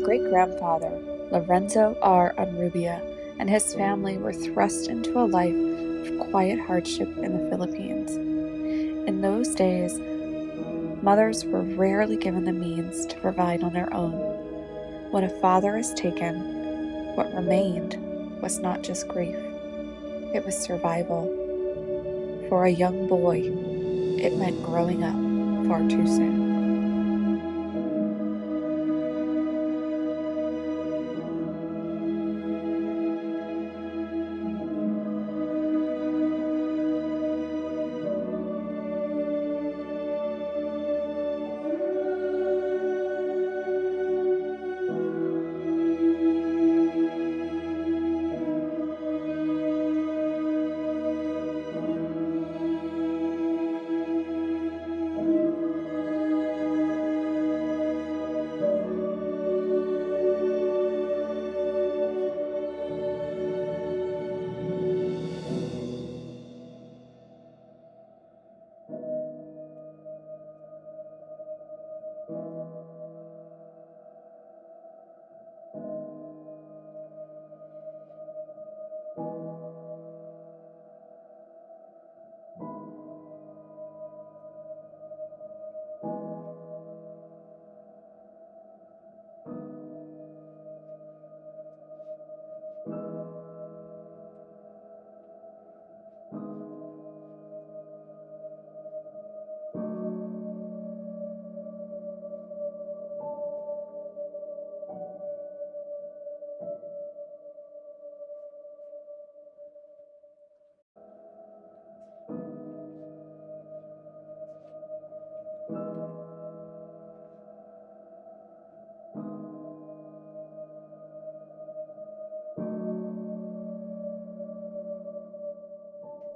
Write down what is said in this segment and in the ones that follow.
great-grandfather, Lorenzo R. Onrubia, and his family were thrust into a life of quiet hardship in the Philippines. In those days, mothers were rarely given the means to provide on their own. When a father is taken, what remained was not just grief, it was survival. For a young boy, it meant growing up far too soon.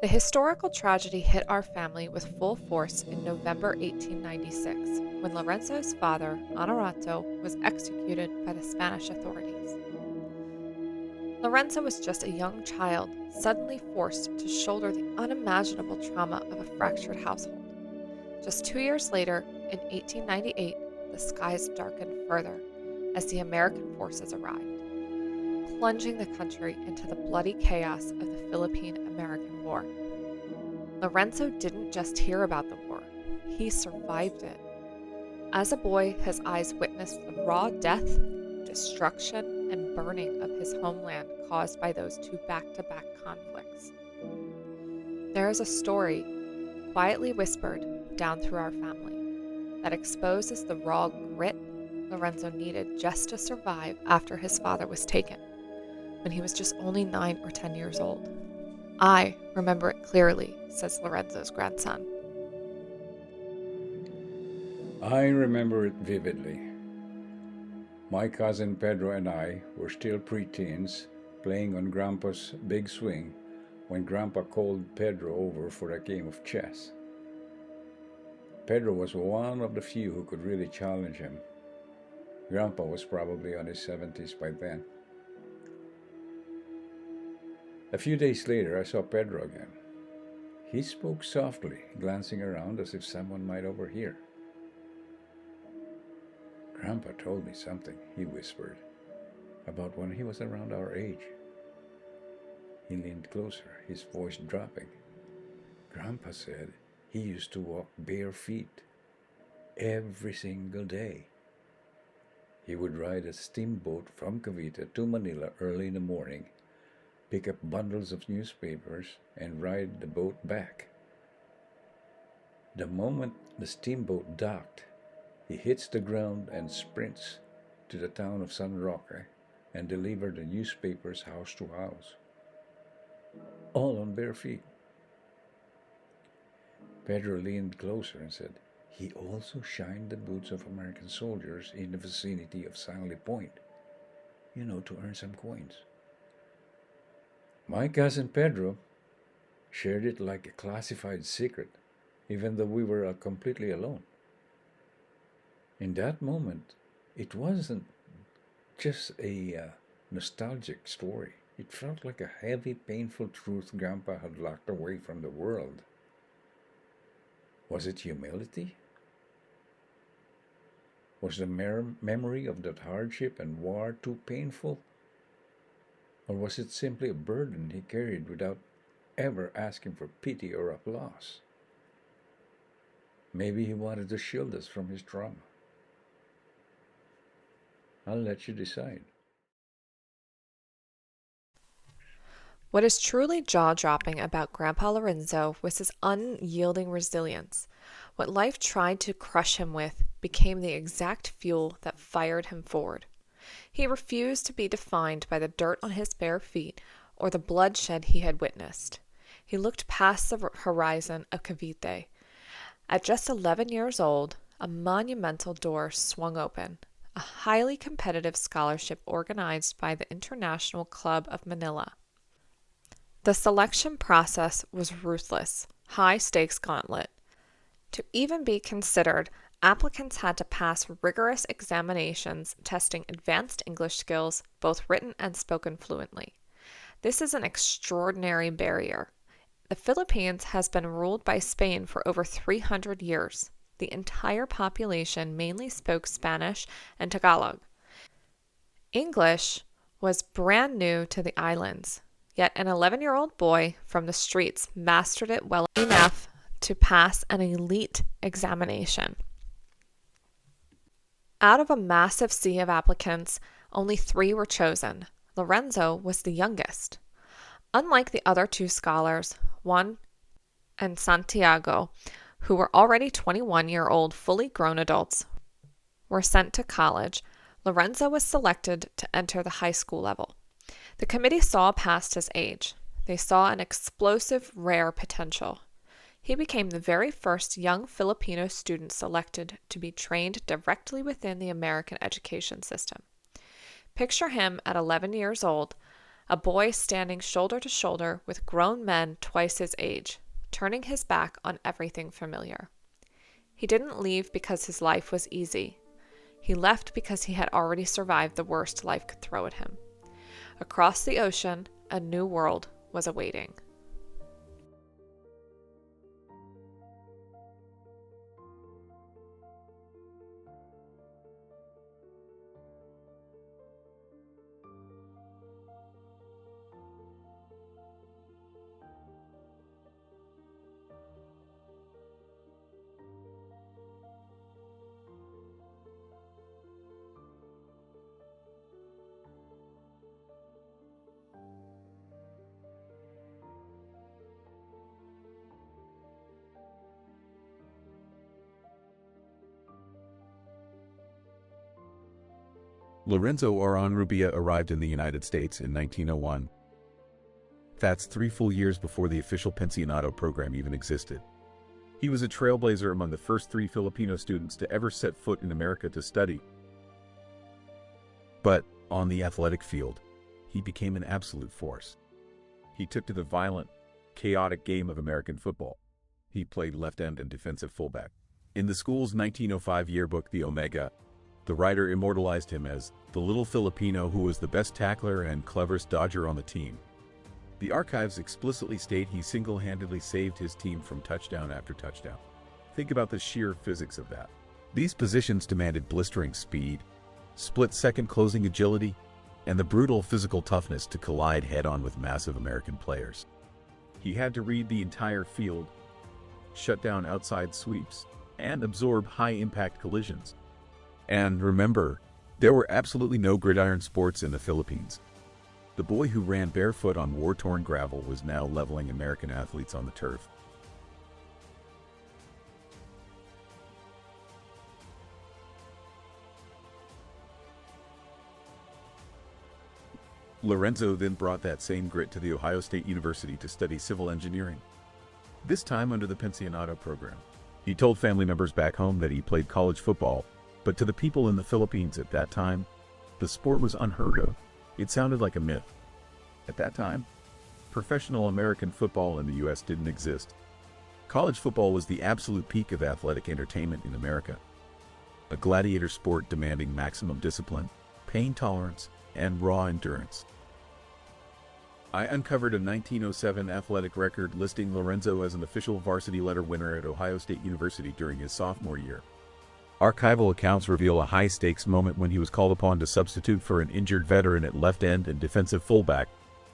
The historical tragedy hit our family with full force in November 1896, when Lorenzo's father, Honorato, was executed by the Spanish authorities. Lorenzo was just a young child, suddenly forced to shoulder the unimaginable trauma of a fractured household. Just 2 years later, in 1898, the skies darkened further as the American forces arrived, plunging the country into the bloody chaos of the Philippine-American War. Lorenzo didn't just hear about the war, he survived it. As a boy, his eyes witnessed the raw death, destruction, and burning of his homeland caused by those two back-to-back conflicts. There is a story, quietly whispered down through our family, that exposes the raw grit Lorenzo needed just to survive after his father was taken, when he was just only 9 or 10 years old. I remember it clearly, says Lorenzo's grandson. I remember it vividly. My cousin Pedro and I were still preteens, playing on Grandpa's big swing when Grandpa called Pedro over for a game of chess. Pedro was one of the few who could really challenge him. Grandpa was probably on his 70s by then. A few days later, I saw Pedro again. He spoke softly, glancing around as if someone might overhear. Grandpa told me something, he whispered, about when he was around our age. He leaned closer, his voice dropping. Grandpa said he used to walk bare feet every single day. He would ride a steamboat from Cavite to Manila early in the morning, pick up bundles of newspapers, and ride the boat back. The moment the steamboat docked, he hits the ground and sprints to the town of San Roque and delivers the newspapers house to house, all on bare feet. Pedro leaned closer and said, he also shined the boots of American soldiers in the vicinity of Sangley Point, to earn some coins. My cousin Pedro shared it like a classified secret, even though we were completely alone. In that moment, it wasn't just a nostalgic story. It felt like a heavy, painful truth Grandpa had locked away from the world. Was it humility? Was the memory of that hardship and war too painful? Or was it simply a burden he carried without ever asking for pity or applause? Maybe he wanted to shield us from his trauma. I'll let you decide. What is truly jaw-dropping about Grandpa Lorenzo was his unyielding resilience. What life tried to crush him with became the exact fuel that fired him forward. He refused to be defined by the dirt on his bare feet or the bloodshed he had witnessed. He looked past the horizon of Cavite. At just 11 years old, a monumental door swung open, a highly competitive scholarship organized by the International Club of Manila. The selection process was ruthless, high-stakes gauntlet. To even be considered, applicants had to pass rigorous examinations testing advanced English skills, both written and spoken fluently. This is an extraordinary barrier. The Philippines has been ruled by Spain for over 300 years. The entire population mainly spoke Spanish and Tagalog. English was brand new to the islands, yet an 11-year-old boy from the streets mastered it well enough to pass an elite examination. Out of a massive sea of applicants, only 3 were chosen. Lorenzo was the youngest. Unlike the other 2 scholars, Juan and Santiago, who were already 21-year-old fully grown adults, were sent to college, Lorenzo was selected to enter the high school level. The committee saw past his age. They saw an explosive, rare potential. He became the very first young Filipino student selected to be trained directly within the American education system. Picture him at 11 years old, a boy standing shoulder to shoulder with grown men twice his age, turning his back on everything familiar. He didn't leave because his life was easy. He left because he had already survived the worst life could throw at him. Across the ocean, a new world was awaiting. Lorenzo R. Onrubia arrived in the United States in 1901. That's 3 full years before the official pensionado program even existed. He was a trailblazer among the first 3 Filipino students to ever set foot in America to study. But on the athletic field, he became an absolute force. He took to the violent, chaotic game of American football. He played left end and defensive fullback. In the school's 1905 yearbook, The Omega, the writer immortalized him as the little Filipino who was the best tackler and cleverest dodger on the team. The archives explicitly state he single-handedly saved his team from touchdown after touchdown. Think about the sheer physics of that. These positions demanded blistering speed, split-second closing agility, and the brutal physical toughness to collide head-on with massive American players. He had to read the entire field, shut down outside sweeps, and absorb high-impact collisions. And remember, there were absolutely no gridiron sports in the Philippines. The boy who ran barefoot on war-torn gravel was now leveling American athletes on the turf. Lorenzo then brought that same grit to The Ohio State University to study civil engineering, this time under the pensionado program. He told family members back home that he played college football, but to the people in the Philippines at that time, the sport was unheard of. It sounded like a myth. At that time, professional American football in the U.S. didn't exist. College football was the absolute peak of athletic entertainment in America, a gladiator sport demanding maximum discipline, pain tolerance, and raw endurance. I uncovered a 1907 athletic record listing Lorenzo as an official varsity letter winner at Ohio State University during his sophomore year. Archival accounts reveal a high-stakes moment when he was called upon to substitute for an injured veteran at left end and defensive fullback,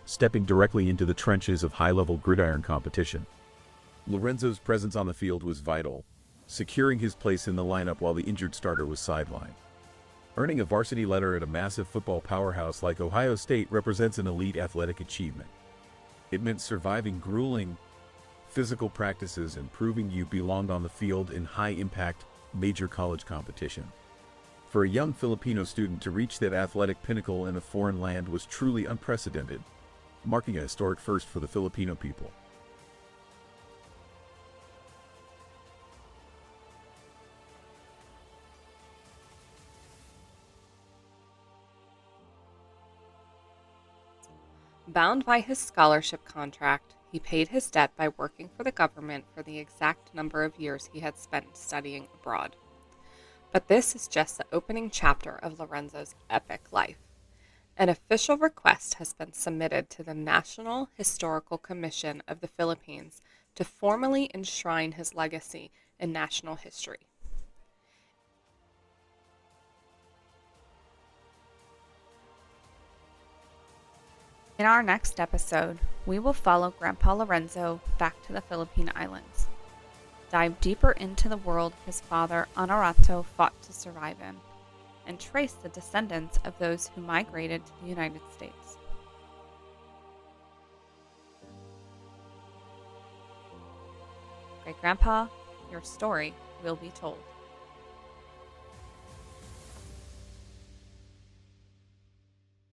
stepping directly into the trenches of high-level gridiron competition. Lorenzo's presence on the field was vital, securing his place in the lineup while the injured starter was sidelined. Earning a varsity letter at a massive football powerhouse like Ohio State represents an elite athletic achievement. It meant surviving grueling physical practices and proving you belonged on the field in high-impact, major college competition. For a young Filipino student to reach that athletic pinnacle in a foreign land was truly unprecedented, marking a historic first for the Filipino people. Bound by his scholarship contract, he paid his debt by working for the government for the exact number of years he had spent studying abroad. But this is just the opening chapter of Lorenzo's epic life. An official request has been submitted to the National Historical Commission of the Philippines to formally enshrine his legacy in national history. In our next episode, we will follow Grandpa Lorenzo back to the Philippine Islands, dive deeper into the world his father Honorato fought to survive in, and trace the descendants of those who migrated to the United States. Great Grandpa, your story will be told.